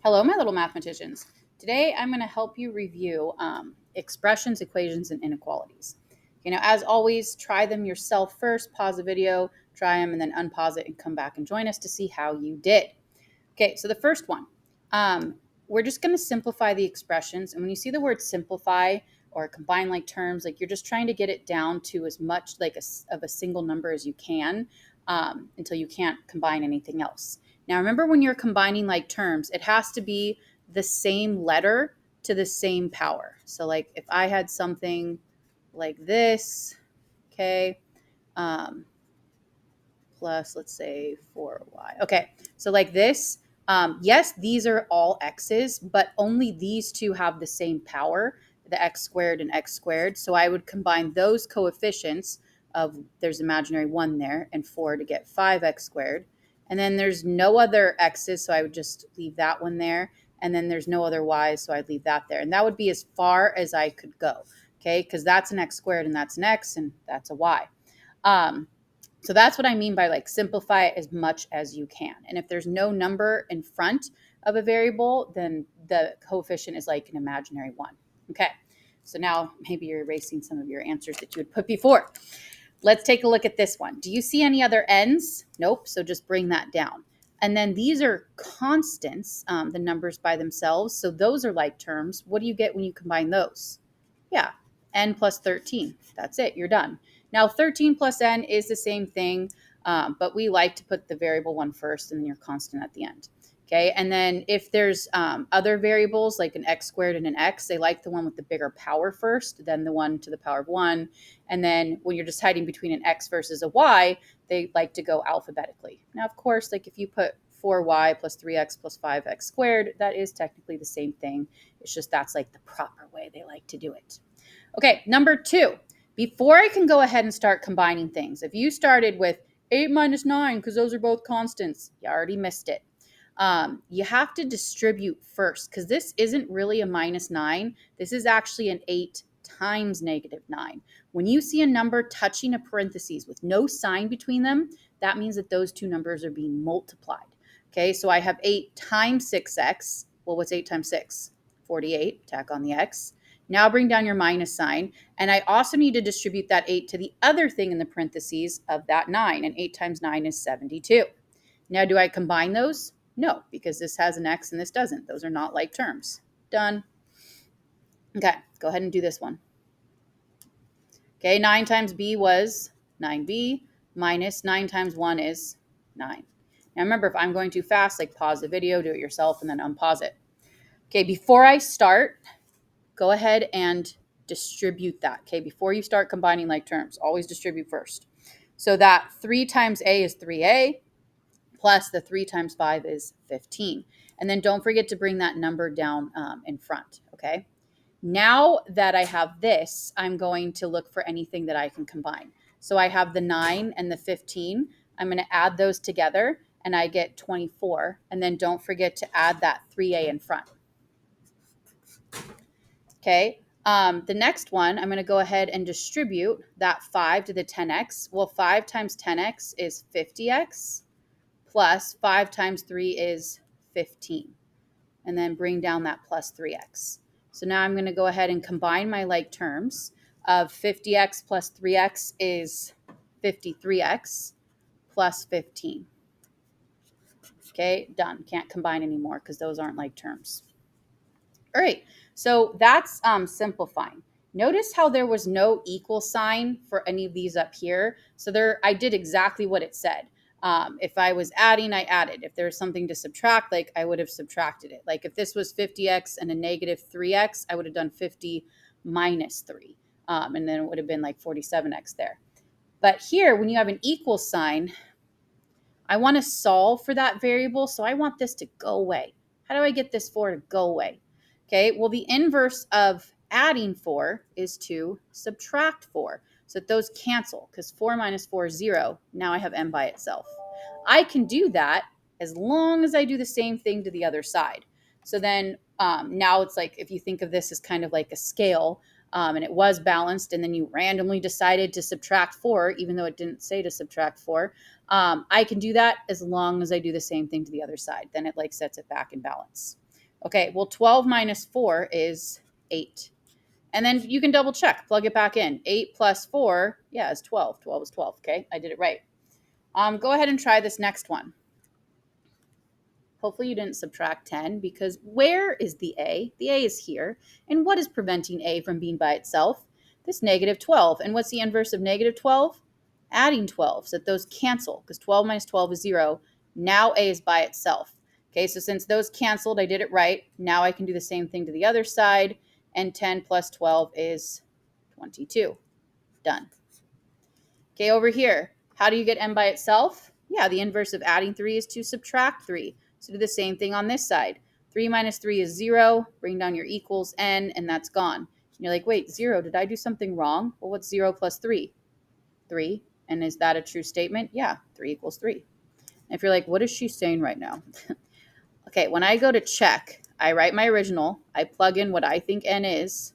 Hello, my little mathematicians. Today, I'm going to help you review expressions, equations, and inequalities. As always, try them yourself first, pause the video, try them, and then unpause it and come back and join us to see how you did. Okay, so the first one, we're just going to simplify the expressions. And when you see the word simplify or combine like terms, like you're just trying to get it down to as much like of a single number as you can until you can't combine anything else. Now, remember when you're combining like terms, it has to be the same letter to the same power. So like if I had something like this, okay, plus let's say 4y. Okay, so like this, yes, these are all x's, but only these two have the same power, the x squared and x squared. So I would combine those coefficients of, there's imaginary 1 there, and 4 to get 5x squared. And then there's no other x's, so I would just leave that one there. And then there's no other y's, so I'd leave that there. And that would be as far as I could go, okay? Because that's an x squared, and that's an x, and that's a y. So that's what I mean by like simplify it as much as you can. And if there's no number in front of a variable, then the coefficient is like an imaginary 1. Okay, so now maybe you're erasing some of your answers that you would put before. Let's take a look at this one. Do you see any other n's? Nope, so just bring that down. And then these are constants, the numbers by themselves. So those are like terms. What do you get when you combine those? Yeah, n plus 13. That's it, you're done. Now 13 plus n is the same thing, but we like to put the variable one first and then your constant at the end. Okay, and then if there's other variables like an x squared and an x, they like the one with the bigger power first, then the one to the power of 1. And then when you're deciding between an x versus a y, they like to go alphabetically. Now, of course, like if you put 4y plus 3x plus 5x squared, that is technically the same thing. It's just that's like the proper way they like to do it. Okay, number 2. Before I can go ahead and start combining things, if you started with 8 minus 9, because those are both constants, you already missed it. You have to distribute first, because this isn't really a minus 9. This is actually an 8 times negative 9. When you see a number touching a parentheses with no sign between them, that means that those two numbers are being multiplied. Okay, so I have 8 times 6x. Well, what's 8 times 6? 48. Tack on the x. Now bring down your minus sign. And I also need to distribute that 8 to the other thing in the parentheses of that 9. And 8 times 9 is 72. Now, do I combine those? No, because this has an x and this doesn't. Those are not like terms. Done. Okay, go ahead and do this one. Okay, 9 times b was 9b, minus 9 times 1 is 9. Now remember, if I'm going too fast, like pause the video, do it yourself, and then unpause it. Okay, before I start, go ahead and distribute that. Okay, before you start combining like terms, always distribute first. So that 3 times a is 3a, plus the 3 times 5 is 15. And then don't forget to bring that number down in front, okay? Now that I have this, I'm going to look for anything that I can combine. So I have the 9 and the 15. I'm going to add those together, and I get 24. And then don't forget to add that 3a in front. Okay, the next one, I'm going to go ahead and distribute that 5 to the 10x. Well, 5 times 10x is 50x, plus 5 times 3 is 15. And then bring down that plus 3x. So now I'm going to go ahead and combine my like terms of 50x plus 3x is 53x plus 15. Okay, done. Can't combine anymore because those aren't like terms. All right, so that's simplifying. Notice how there was no equal sign for any of these up here. So there, I did exactly what it said. If I was adding, I added. If there was something to subtract, like I would have subtracted it. Like if this was 50x and a negative 3x, I would have done 50 minus 3. And then it would have been like 47x there. But here, when you have an equal sign, I want to solve for that variable. So I want this to go away. How do I get this 4 to go away? Okay, well, the inverse of adding 4 is to subtract 4. So those cancel because 4 minus 4 is 0. Now I have n by itself. I can do that as long as I do the same thing to the other side. So then now it's like if you think of this as kind of like a scale, and it was balanced, and then you randomly decided to subtract 4, even though it didn't say to subtract 4, I can do that as long as I do the same thing to the other side. Then it like sets it back in balance. Okay, well, 12 minus 4 is 8. And then you can double check, plug it back in. 8 plus 4, yeah, is 12. 12 is 12, okay? I did it right. Go ahead and try this next one. Hopefully you didn't subtract 10, because where is the A? The A is here. And what is preventing A from being by itself? This negative 12. And what's the inverse of negative 12? Adding 12, so that those cancel, because 12 minus 12 is 0. Now A is by itself. Okay, so since those canceled, I did it right. Now I can do the same thing to the other side, and 10 plus 12 is 22. Done. Okay, over here, how do you get n by itself? Yeah, the inverse of adding 3 is to subtract 3. So do the same thing on this side. 3 minus 3 is 0. Bring down your equals n, and that's gone. And you're like, wait, 0, did I do something wrong? Well, what's 0 plus 3? 3. And is that a true statement? Yeah, 3 equals 3. And if you're like, what is she saying right now? Okay, when I go to check, I write my original. I plug in what I think n is.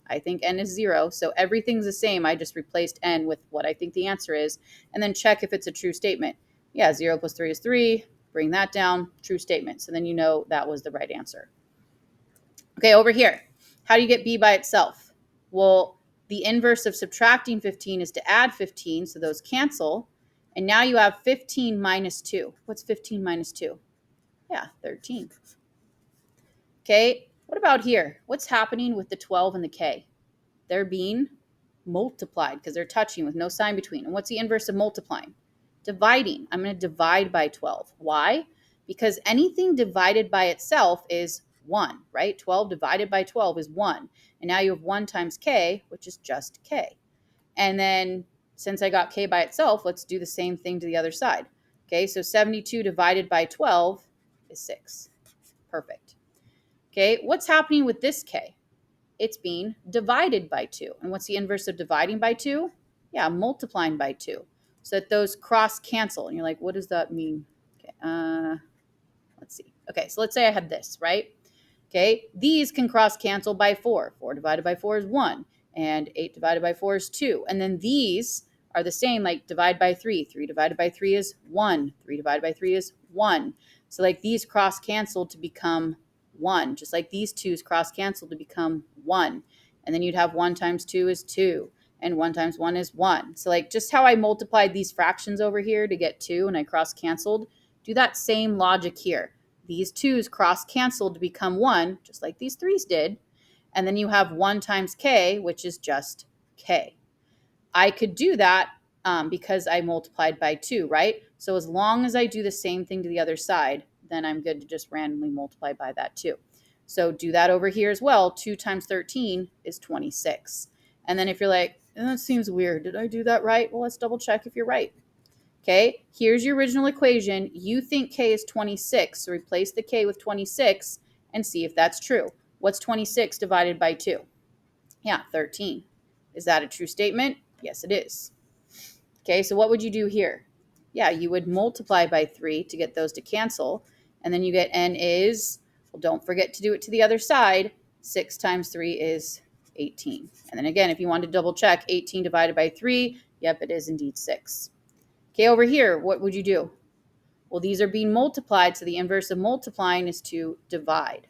I think n is 0, so everything's the same. I just replaced n with what I think the answer is, and then check if it's a true statement. Yeah, 0 plus 3 is 3. Bring that down, true statement. So then you know that was the right answer. Okay, over here, how do you get b by itself? Well, the inverse of subtracting 15 is to add 15, so those cancel. And now you have 15 minus 2. What's 15 minus 2? Yeah, 13. Okay, what about here? What's happening with the 12 and the k? They're being multiplied because they're touching with no sign between. And what's the inverse of multiplying? Dividing. I'm going to divide by 12. Why? Because anything divided by itself is 1, right? 12 divided by 12 is 1. And now you have 1 times k, which is just k. And then since I got k by itself, let's do the same thing to the other side. Okay, so 72 divided by 12 is 6. Perfect. Okay, what's happening with this k? It's being divided by 2. And what's the inverse of dividing by 2? Yeah, multiplying by 2. So that those cross cancel. And you're like, what does that mean? Okay, let's see. Okay, so let's say I had this, right? Okay, these can cross cancel by 4. 4 divided by 4 is 1. And 8 divided by 4 is 2. And then these are the same, like divide by 3. 3 divided by 3 is 1. 3 divided by 3 is 1. So like these cross cancel to become 1, just like these 2's cross cancel to become 1. And then you'd have 1 times 2 is 2, and 1 times 1 is 1. So like just how I multiplied these fractions over here to get 2 and I cross canceled, do that same logic here. These 2's cross canceled to become 1, just like these 3's did. And then you have 1 times k, which is just k. I could do that because I multiplied by 2, right? So as long as I do the same thing to the other side, then I'm good to just randomly multiply by that too. So do that over here as well. 2 times 13 is 26. And then if you're like, that seems weird, did I do that right? Well, let's double check if you're right. Okay, here's your original equation. You think k is 26, so replace the k with 26 and see if that's true. What's 26 divided by 2? Yeah, 13. Is that a true statement? Yes, it is. Okay, so what would you do here? Yeah, you would multiply by 3 to get those to cancel, and then you get n is, well, don't forget to do it to the other side. 6 times 3 is 18. And then again, if you want to double check, 18 divided by 3, yep, it is indeed 6. Okay, over here, what would you do? Well, these are being multiplied, so the inverse of multiplying is to divide.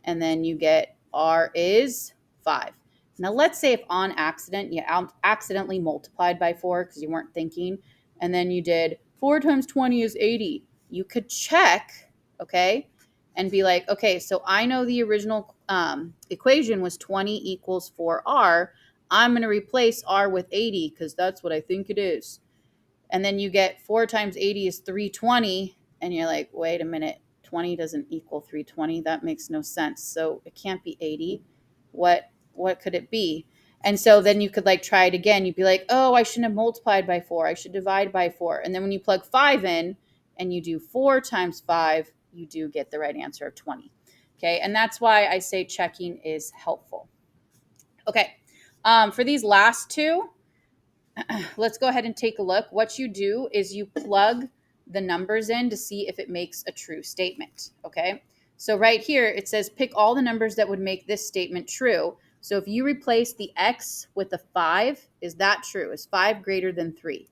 And then you get r is 5. Now, let's say if on accident you accidentally multiplied by 4 because you weren't thinking, and then you did 4 times 20 is 80. You could check, okay, and be like, okay, so I know the original equation was 20 equals 4r. I'm going to replace r with 80 because that's what I think it is. And then you get 4 times 80 is 320, and you're like, wait a minute, 20 doesn't equal 320. That makes no sense. So it can't be 80. What could it be? And so then you could like try it again. You'd be like, oh, I shouldn't have multiplied by 4. I should divide by 4. And then when you plug 5 in and you do 4 times 5, you do get the right answer of 20. Okay, and that's why I say checking is helpful. Okay, for these last two, let's go ahead and take a look. What you do is you plug the numbers in to see if it makes a true statement, okay? So right here, it says pick all the numbers that would make this statement true. So if you replace the x with a 5, is that true? Is 5 greater than 3?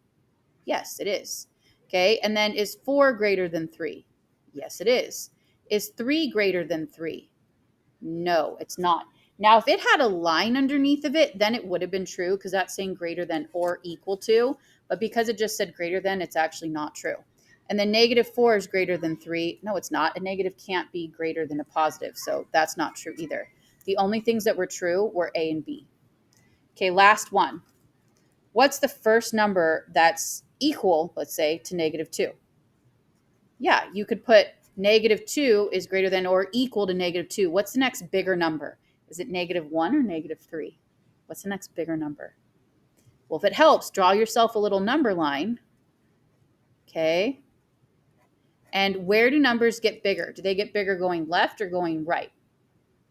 Yes, it is. Okay, and then is 4 greater than 3? Yes, it is. Is 3 greater than 3? No, it's not. Now, if it had a line underneath of it, then it would have been true because that's saying greater than or equal to. But because it just said greater than, it's actually not true. And then -4 is greater than 3. No, it's not. A negative can't be greater than a positive. So that's not true either. The only things that were true were A and B. Okay, last one. What's the first number that's equal, let's say, to -2? Yeah, you could put -2 is greater than or equal to -2. What's the next bigger number? Is it -1 or -3? What's the next bigger number? Well, if it helps, draw yourself a little number line. Okay. And where do numbers get bigger? Do they get bigger going left or going right?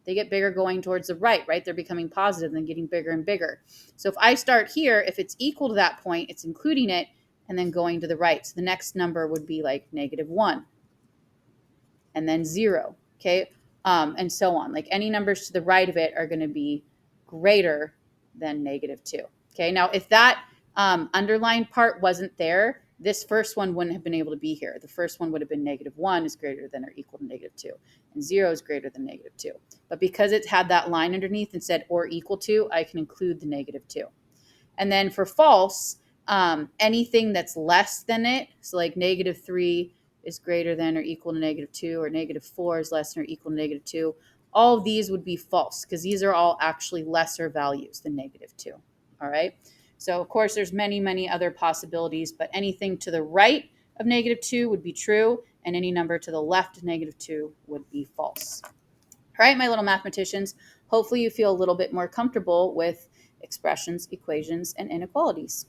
They get bigger going towards the right, right? They're becoming positive and then getting bigger and bigger. So if I start here, if it's equal to that point, it's including it and then going to the right. So the next number would be like -1 and then 0, okay? And so on. Like any numbers to the right of it are going to be greater than -2. Okay, now if that underlined part wasn't there, this first one wouldn't have been able to be here. The first one would have been -1 is greater than or equal to -2, and 0 is greater than -2. But because it had that line underneath and said or equal to, I can include the -2. And then for false, anything that's less than it, so like -3 is greater than or equal to -2, or -4 is less than or equal to -2, all of these would be false because these are all actually lesser values than -2. All right. So of course there's many, many other possibilities, but anything to the right of -2 would be true, and any number to the left of -2 would be false. All right, my little mathematicians, hopefully you feel a little bit more comfortable with expressions, equations, and inequalities.